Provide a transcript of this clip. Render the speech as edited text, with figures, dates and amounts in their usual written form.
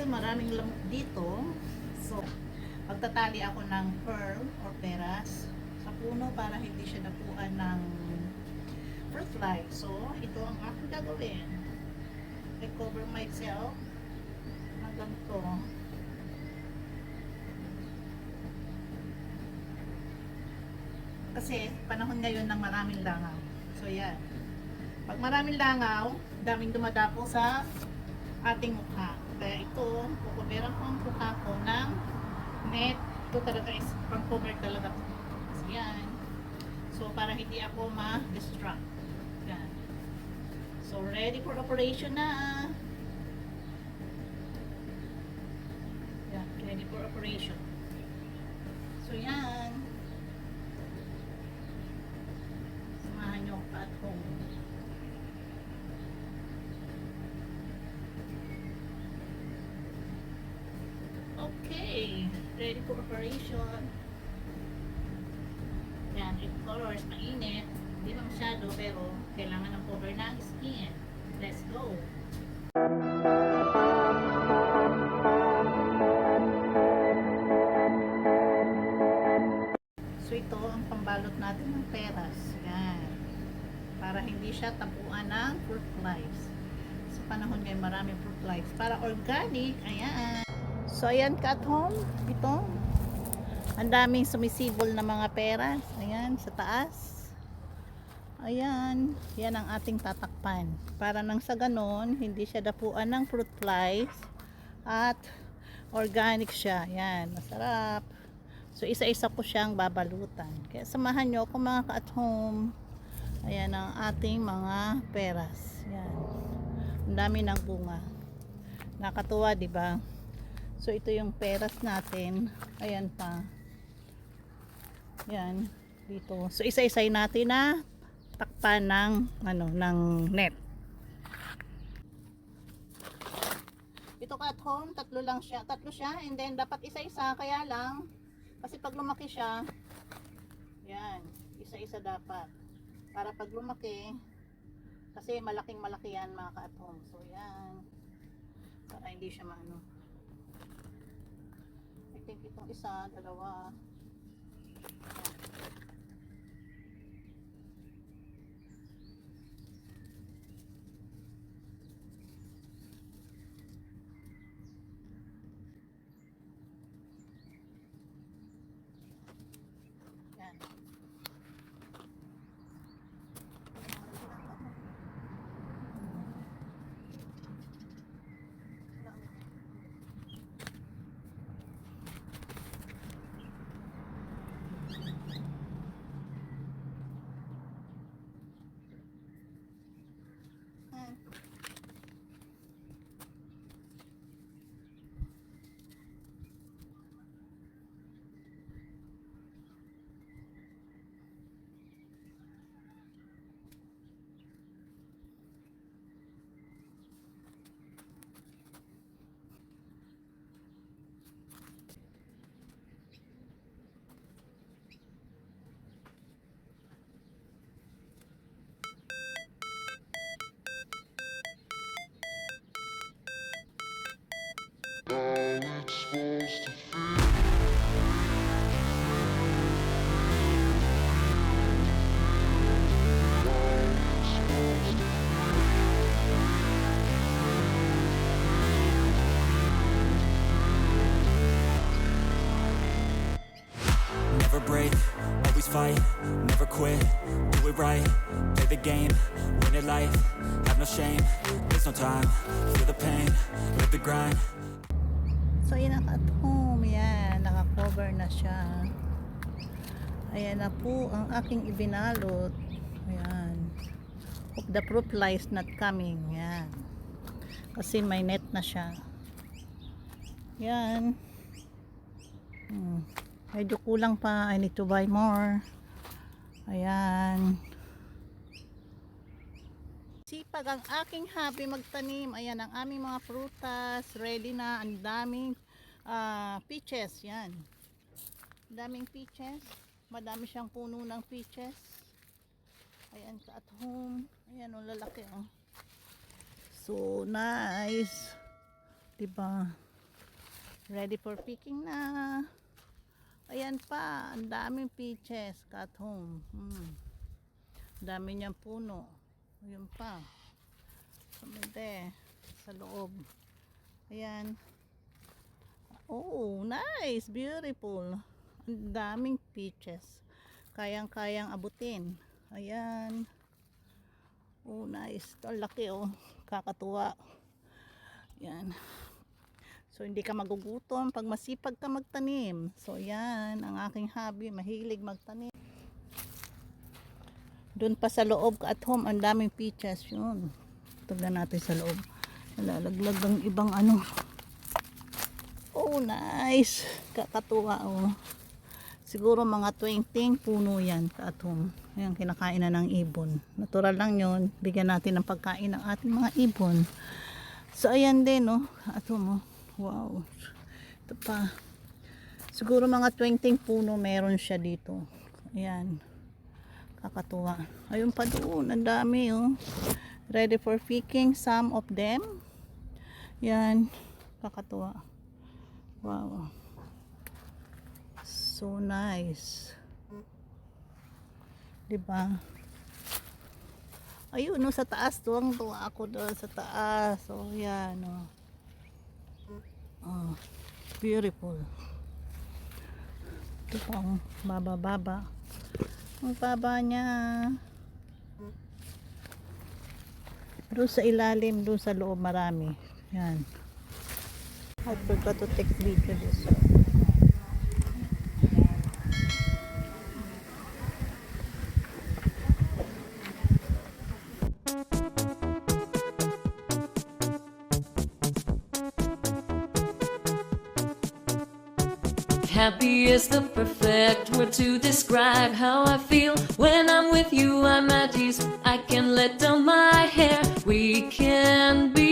dahil maraming lamok dito, so magtatali ako ng pearl or peras sa puno para hindi siya napuan ng fruit fly. So ito ang aking gagawin. I cover myself ng ganito. Kasi panahon ngayon ng maraming langaw. So yan. Pag maraming langaw, daming dumadapo sa ating mukha. Kaya ito, kukuberan ko ang mukha ko ng net. Ito talaga is pang cover talaga. Kasi yan. So para hindi ako ma-distract. Yan. So ready for operation na. Yan, ready for operation. So yan. Samahan nyo pa at home. Okay, ready for operation. Yan, of course, mainit. Hindi pa masyado, pero kailangan ng cover ng skin. Let's go! So ito ang pambalot natin ng peras. Yan. Para hindi siya tapuan ng fruit flies. Sa panahon ngayon maraming fruit flies. Para organic, ayan. So ayan ka at home, ito. Ang daming sumisibol na mga peras. Ayan, sa taas. Ayan, yan ang ating tatakpan. Para nang sa ganon, hindi siya dapuan ng fruit flies. At organic siya. Ayan, masarap. So isa-isa ko siyang babalutan. Kaya samahan nyo ako mga ka at home. Ayan ang ating mga peras. Ayan. Ang dami ng bunga. Nakatuwa, di ba? So ito yung peras natin. Ayan pa. Yan dito. So isa-isay natin na takpan ng ng net. Ito ka at home, tatlo siya and then dapat isa-isa kaya lang kasi pag lumaki siya, yan, isa-isa dapat. Para pag lumaki kasi malaking malaki yan mga ka at home. So yan. Para hindi siya maano. I think itong isa, dalawa. Yan. Never break, always fight, never quit, do it right, play the game, win it life, have no shame, there's no time, feel the pain, live the grind. So ayan ang at home, yan, naka-cover na siya. Ayan na po ang aking ibinalot. Ayan. Hope the fruit flies not coming. Yan. Kasi may net na siya. Yan. Medyo kulang pa. I need to buy more. Ayan. Sipag ang aking hobby magtanim. Ayan ang aming mga prutas. Ready na. Ang daming peaches. Yan. Ang daming peaches. Madami siyang puno ng peaches. Ayan ka at home. Ayan o, lalaki o. So nice. Diba? Ready for picking na. Ayan pa, ang daming peaches at home. Ang dami niyang puno. Ayan pa. Sumide sa loob. Ayan. Oh, nice, beautiful. Ang daming peaches. Kayang-kayang abutin. Ayan. Oh, nice. Ito, ang laki oh. Kakatuwa. Ayan. So, hindi ka magugutom pag masipag ka magtanim. So, yan. Ang aking hobby. Mahilig magtanim. Doon pa sa loob at home, ang daming peaches. Yun. Tignan natin sa loob. Nalalaglag ng ibang ano. Oh, nice. Kakatuwa, oh. Siguro mga 20 puno yan at home. Ayan, kinakain na ng ibon. Natural lang yun. Bigyan natin ng pagkain ng ating mga ibon. So, ayan din, oh. At home, oh. Wow. Ito pa. Siguro mga 20 puno meron siya dito. Ayan. Kakatuwa. Ayun pa doon. Ang dami, oh. Ready for picking some of them. Yan. Kakatuwa. Wow. So nice. Diba? Ayun, no, sa taas. Tuwang-tuwa ako doon sa taas. So, yan, oh. Oh, beautiful. Ito pa, oh. Baba-baba. Ang baba niya. Doon sa ilalim, doon sa loob marami. Yan. I forgot to take video this. Happy is the perfect word to describe how I feel when I'm with you. I'm at ease. I can let down my hair. We can be